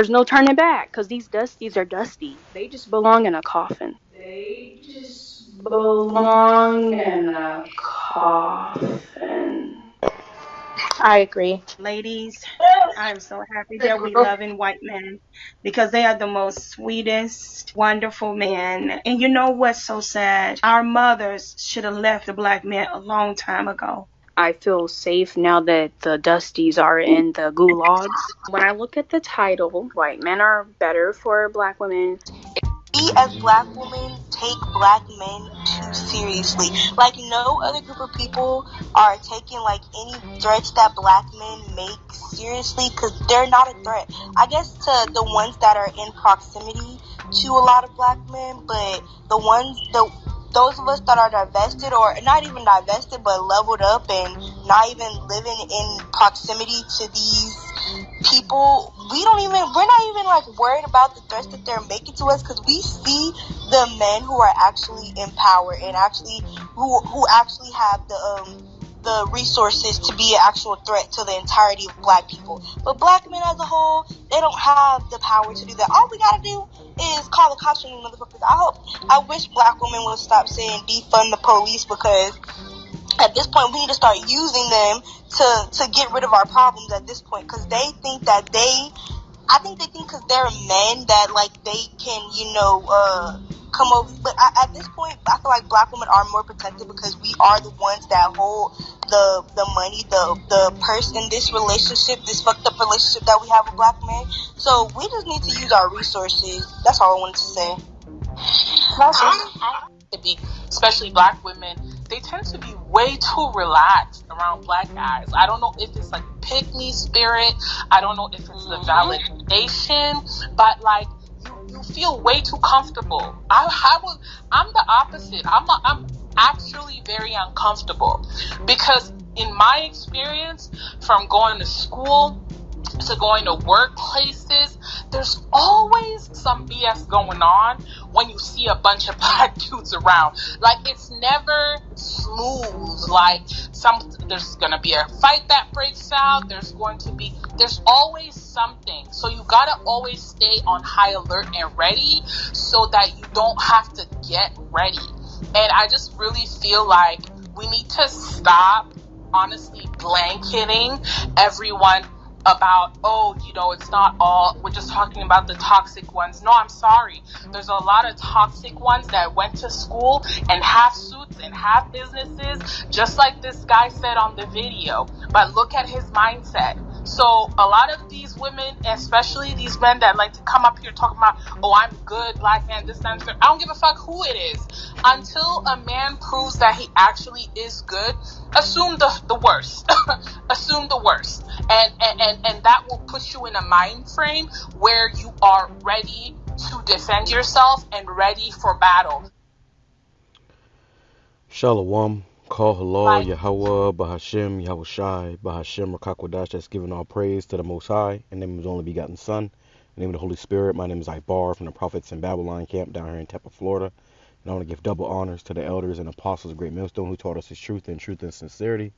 There's no turning back because these dusties are dusty. They just belong in a coffin. They just belong in a coffin. I agree. Ladies, I'm so happy that we love in white men because they are the most sweetest, wonderful men. And you know what's so sad? Our mothers should have left the black men a long time ago. I feel safe now that the Dusties are in the gulags. When I look at the title, white men are better for black women. We as black women take black men too seriously. Like no other group of people are taking like any threats that black men make seriously because they're not a threat. I guess to the ones that are in proximity to a lot of black men, but those of us that are divested or not even divested but leveled up and not even living in proximity to these people, we're not even like worried about the threats that they're making to us because we see the men who are actually in power and actually who actually have the resources to be an actual threat to the entirety of black people. But black men as a whole, they don't have the power to do that. All we gotta do is call the cops on you motherfuckers. I wish black women would stop saying defund the police because at this point we need to start using them to get rid of our problems at this point because they think that I think they think because they're men that like they can come over, but at this point I feel like black women are more protected because we are the ones that hold the money, the purse in this relationship, this fucked up relationship that we have with black men. So we just need to use our resources. That's all I wanted to say. To be, especially black women, they tend to be way too relaxed around black guys. I don't know if it's like pick me spirit. I don't know if it's the validation, but like you feel way too comfortable. I'm the opposite. I'm actually very uncomfortable because in my experience, from going to school to going to workplaces, there's always some BS going on when you see a bunch of black dudes around. Like, it's never smooth. Like, there's gonna be a fight that breaks out. There's always something. So you gotta always stay on high alert and ready so that you don't have to get ready. And I just really feel like we need to stop, honestly, blanketing everyone about, it's not all, we're just talking about the toxic ones. No, I'm sorry. There's a lot of toxic ones that went to school and have suits and have businesses, just like this guy said on the video. But look at his mindset. So a lot of these women, especially these men that like to come up here talking about, I'm good, black man, this, that, and that. I don't give a fuck who it is. Until a man proves that he actually is good, assume the worst. Assume the worst. And that will put you in a mind frame where you are ready to defend yourself and ready for battle. Shalom. Call halal, YAHAWAH, BAHASHAM, YAHAWASHI, BAHASHAM, QADASH. That's giving all praise to the Most High, in the name of His only begotten Son, in the name of the Holy Spirit. My name is Ibar from the Prophets in Babylon camp down here in Tampa, Florida. And I want to give double honors to the elders and apostles of Great Millstone who taught us His truth and sincerity.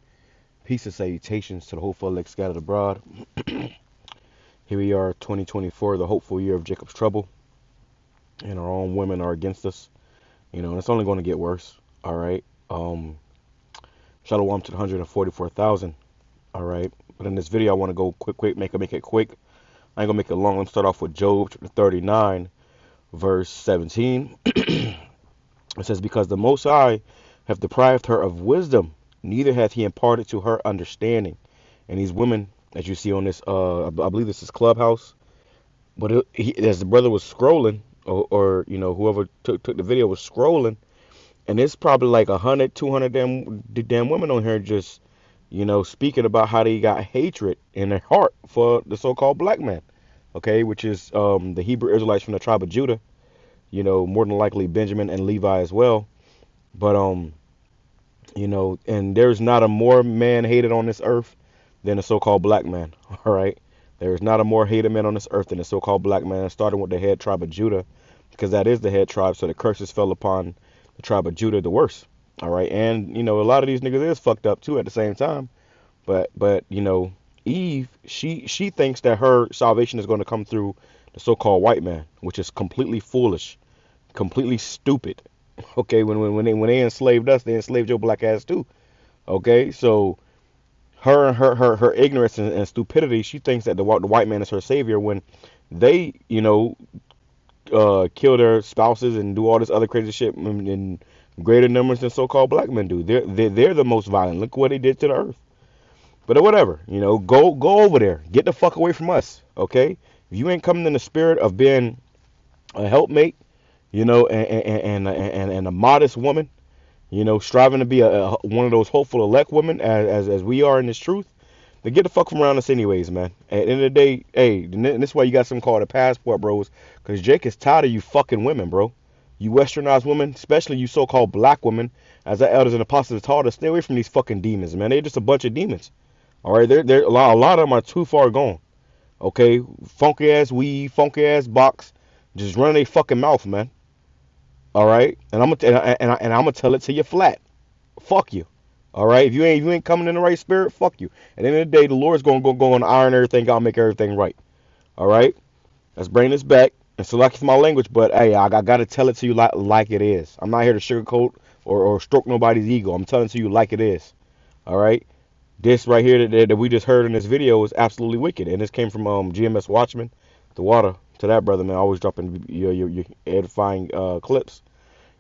Peace and salutations to the hopeful elect scattered abroad. Here we are, 2024, the hopeful year of Jacob's trouble. And our own women are against us. And it's only going to get worse. All right. Shalom to the 144,000. All right. But in this video, I want to go quick, make it quick. I ain't going to make it long. Let's start off with Job chapter 39, verse 17. It says, because the Most High have deprived her of wisdom, neither hath he imparted to her understanding. And these women, as you see on this, I believe this is Clubhouse, but as the brother was scrolling, or whoever took the video was scrolling, and it's probably like 100, 200 damn women on here just, speaking about how they got hatred in their heart for the so-called black man, okay, which is the Hebrew Israelites from the tribe of Judah, more than likely Benjamin and Levi as well. But, and there's not a more man hated on this earth than the so-called black man, all right? There is not a more hated man on this earth than the so-called black man, starting with the head tribe of Judah, because that is the head tribe, so the curses fell upon the tribe of Judah the worst, all right? And, a lot of these niggas is fucked up, too, at the same time, but Eve, she thinks that her salvation is going to come through the so-called white man, which is completely foolish, completely stupid. Okay, when they enslaved us, they enslaved your black ass too. Okay, so her ignorance and stupidity, she thinks that the white man is her savior when they, kill their spouses and do all this other crazy shit in greater numbers than so-called black men do. They're the most violent. Look what they did to the earth. But whatever, go over there. Get the fuck away from us, okay? If you ain't coming in the spirit of being a helpmate, and a modest woman, striving to be a one of those hopeful elect women as we are in this truth, then get the fuck from around us anyways, man. At the end of the day, hey, and this is why you got something called a passport, bros, because Jake is tired of you fucking women, bro. You westernized women, especially you so-called black women, as the elders and apostles taught us, stay away from these fucking demons, man. They're just a bunch of demons. All right, they're a lot of them are too far gone. Okay, funky ass weed, funky ass box, just running their fucking mouth, man. All right, and I'm gonna tell it to you flat. Fuck you. All right, if you ain't coming in the right spirit, fuck you. At the end of the day, the Lord's gonna and iron everything out, make everything right. All right, let's bring this back. And so like it's my language, but hey, I gotta tell it to you like it is. I'm not here to sugarcoat or stroke nobody's ego. I'm telling it to you like it is. All right. This right here that we just heard in this video is absolutely wicked, and this came from GMS Watchman. The water to that brother, man. Always dropping your edifying clips,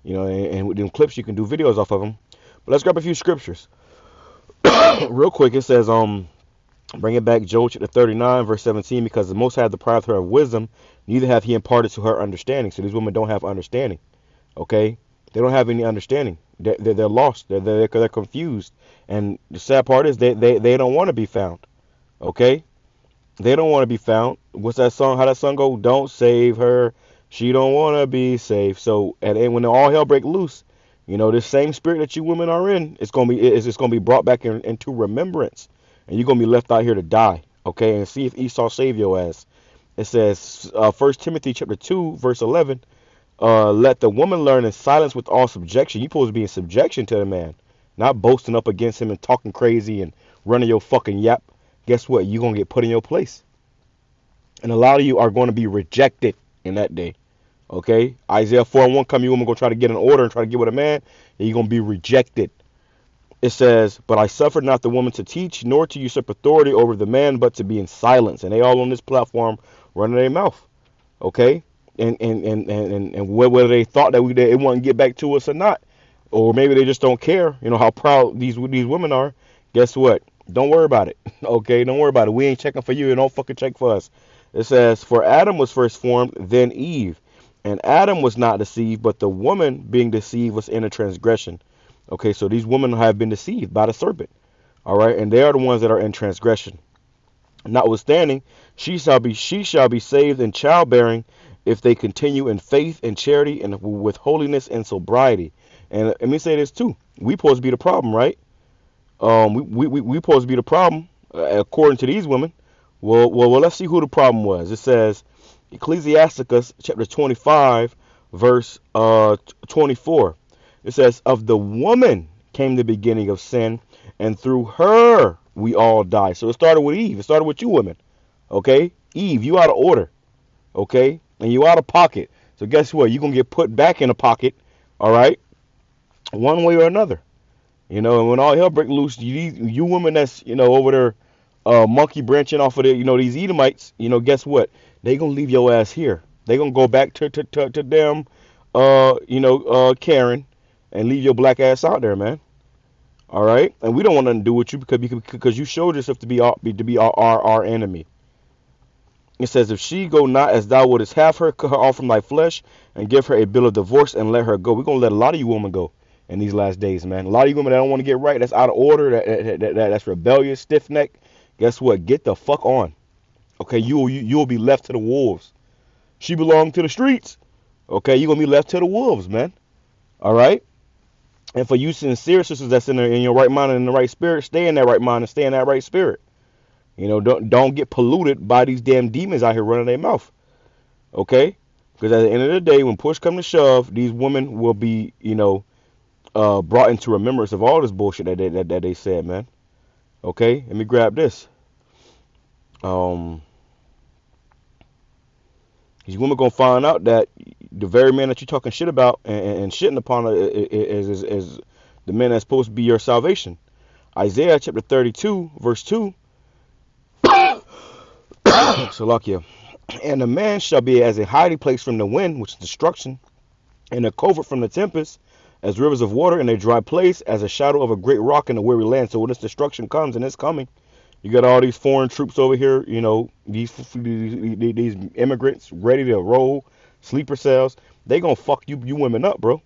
and with them clips you can do videos off of them. But let's grab a few scriptures real quick. It says bring it back, Job chapter 39 verse 17, because the Most High deprived her of wisdom, neither have He imparted to her understanding. So these women don't have understanding. Okay, they don't have any understanding. They're lost. They're confused. And the sad part is they don't want to be found. Okay? They don't want to be found. What's that song? How that song go? Don't save her. She don't want to be saved. So and when all hell break loose, this same spirit that you women are in, it's gonna be brought back into remembrance, and you're gonna be left out here to die. Okay? And see if Esau save your ass. It says 1 Timothy chapter 2 verse 11. Let the woman learn in silence with all subjection. You're supposed to be in subjection to the man, not boasting up against him and talking crazy and running your fucking yap. Guess what? You're going to get put in your place. And a lot of you are going to be rejected in that day. Okay? Isaiah 4:1 come, you woman going to try to get an order and try to get with a man, and you're going to be rejected. It says, but I suffered not the woman to teach, nor to usurp authority over the man, but to be in silence. And they all on this platform running their mouth. Okay? And whether they thought that they wouldn't get back to us or not, or maybe they just don't care, how proud these women are. Guess what? Don't worry about it. Okay, don't worry about it. We ain't checking for you, and don't fucking check for us. It says, for Adam was first formed, then Eve, and Adam was not deceived, but the woman being deceived was in a transgression. Okay, so these women have been deceived by the serpent. All right, and they are the ones that are in transgression. Notwithstanding, she shall be saved in childbearing, if they continue in faith and charity and with holiness and sobriety. And let me say this too: we supposed to be the problem, right? We supposed to be the problem according to these women. Well, let's see who the problem was. It says Ecclesiasticus chapter 25 verse 24. It says, of the woman came the beginning of sin, and through her we all die. So it started with Eve. It started with you women. Okay, Eve, you out of order. Okay, and you out of pocket. So guess what? You're going to get put back in a pocket, all right, one way or another. And when all hell break loose, you women that's, over there monkey branching off of these Edomites, guess what? They going to leave your ass here. They going to go back to them, Karen, and leave your black ass out there, man. All right? And we don't want nothing to do with you because you showed yourself to be our enemy. It says, if she go not as thou wouldest have her, cut her off from thy flesh, and give her a bill of divorce, and let her go. We're going to let a lot of you women go in these last days, man. A lot of you women that don't want to get right, that's out of order, that's rebellious, stiff-necked. Guess what? Get the fuck on. Okay, you'll be left to the wolves. She belonged to the streets. Okay, you're going to be left to the wolves, man. All right? And for you sincere sisters that's in your right mind and in the right spirit, stay in that right mind and stay in that right spirit. Don't get polluted by these damn demons out here running their mouth. Okay? Because at the end of the day, when push comes to shove, these women will be, brought into remembrance of all this bullshit that they said, man. Okay? Let me grab this. Um, these women gonna find out that the very man that you're talking shit about and shitting upon is the man that's supposed to be your salvation. Isaiah chapter 32, verse 2. Salakia. And the man shall be as a hiding place from the wind, which is destruction, and a covert from the tempest, as rivers of water in a dry place, as a shadow of a great rock in a weary land. So when this destruction comes, and it's coming, you got all these foreign troops over here, you know, these immigrants ready to roll, sleeper cells. They gonna fuck you women up, bro.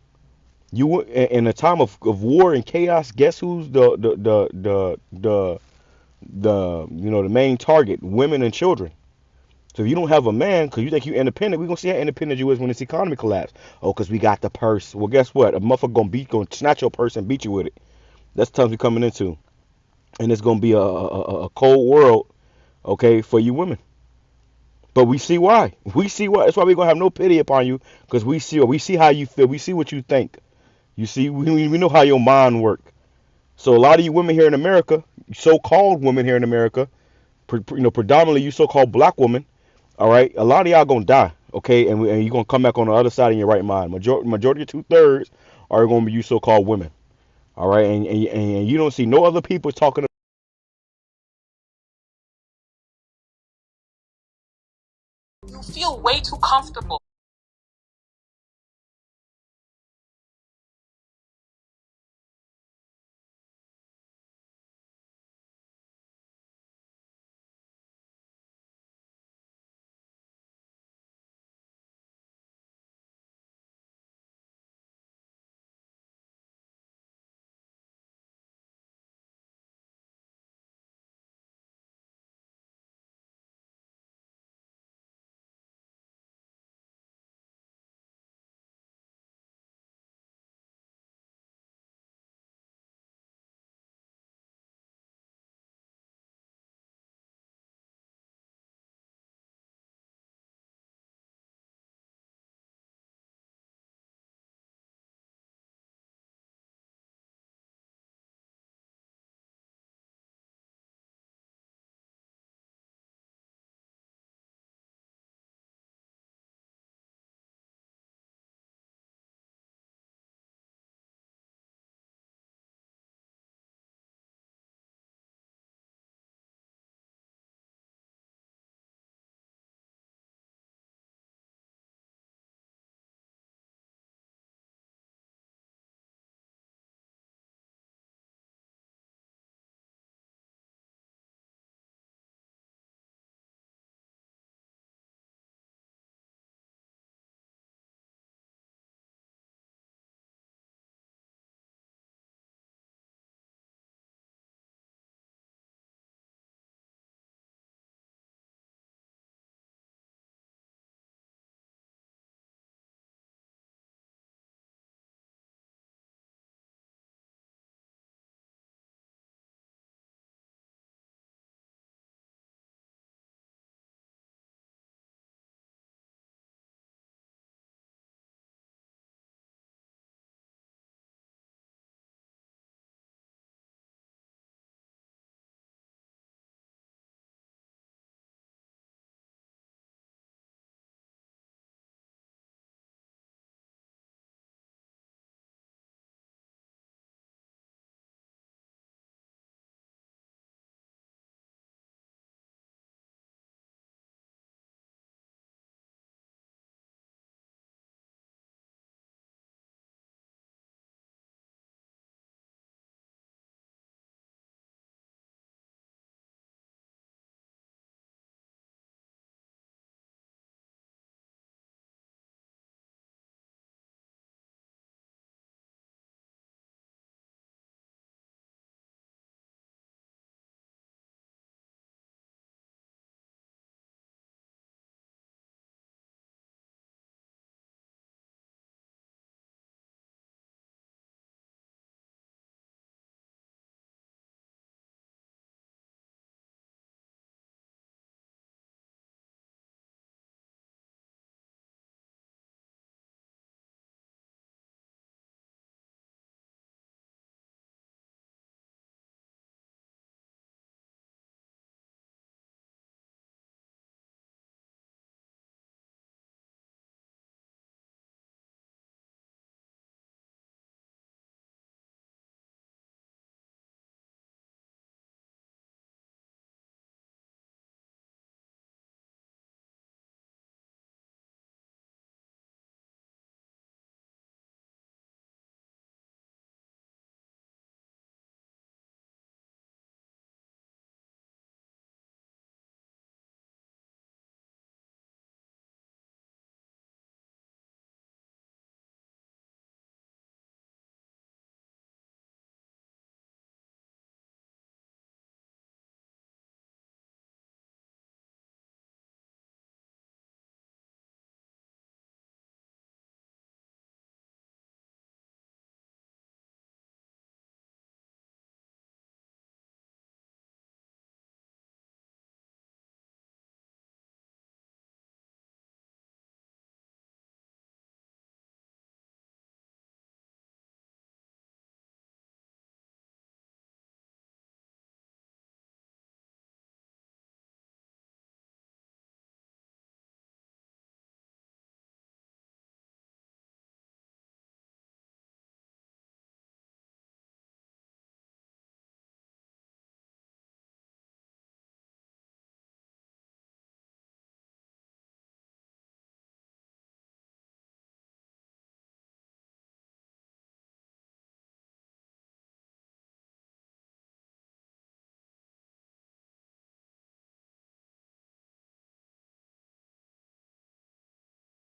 You in a time of war and chaos. Guess who's the main target? Women and children. So if you don't have a man, because you think you're independent, we're going to see how independent you is when this economy collapse. Oh, because we got the purse. Well, guess what? A motherfucker going to snatch your purse and beat you with it. That's the times we're coming into. And it's going to be a cold world, okay, for you women. But we see why. We see why. That's why we're going to have no pity upon you, because we see how you feel. We see what you think. You see, we know how your mind works. So a lot of you women here in America, so-called women here in America, predominantly you so-called black women, all right, a lot of y'all gonna die, okay, and you're gonna come back on the other side in your right mind. Majority of 2/3 are gonna be you so-called women, all right, and you don't see no other people talking. You feel way too comfortable.